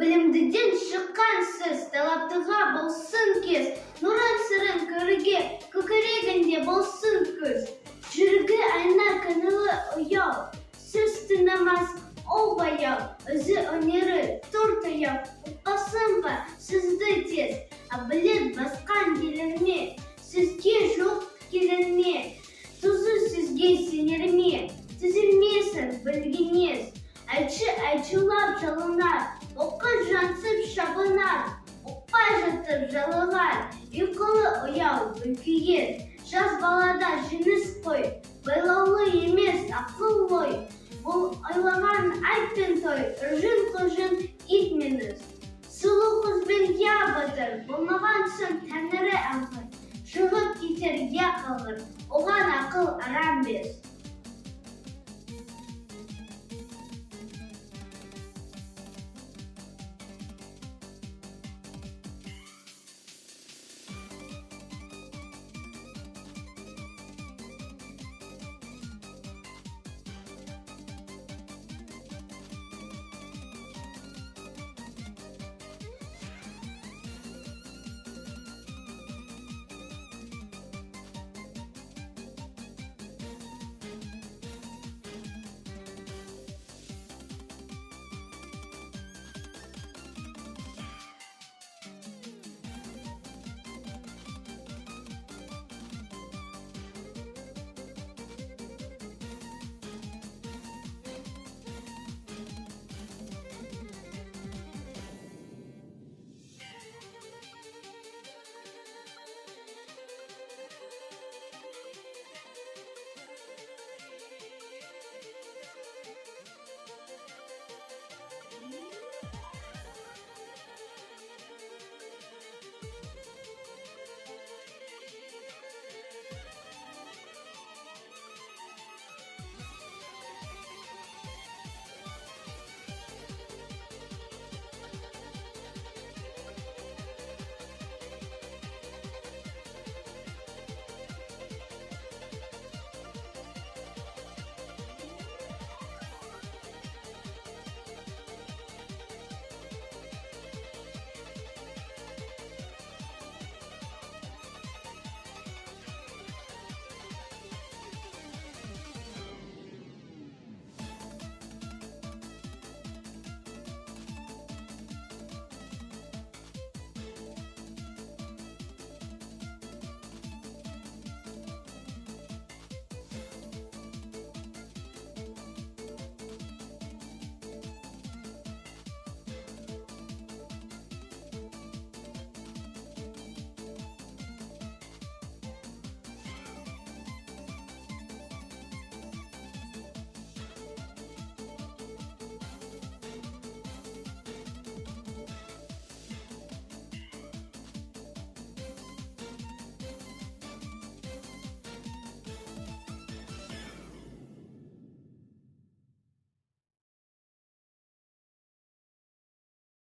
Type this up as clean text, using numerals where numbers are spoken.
Білімдіден шыққан сіз, талаптыға болсын кез, нұрын сырын көріге, көкірегінде болсын көз. Жүргі айна кінілі ұяу, сөз тынамас ол баяу, өзі өнері торт аяу, ұққасын ба сізді тез, білет басқан келінме, сізге жоқ келінме, тұзы сізге сенерме, тізілмесін білгенез, айтшылап жалынар, оққа жансып шабынар, оқпай жатып жалығар, ұйқылы ұяу бүлкейген, жас балада жеңіс қой, байлаулы емес ақыл ой, бұл ойлаған айттың той, ұржын-қылжын итмеңіз. Сұлу қызбен я батыр, болмаған соң тәңірі алғыр, шығып кетер я қалғыр, оған ақыл арам бес.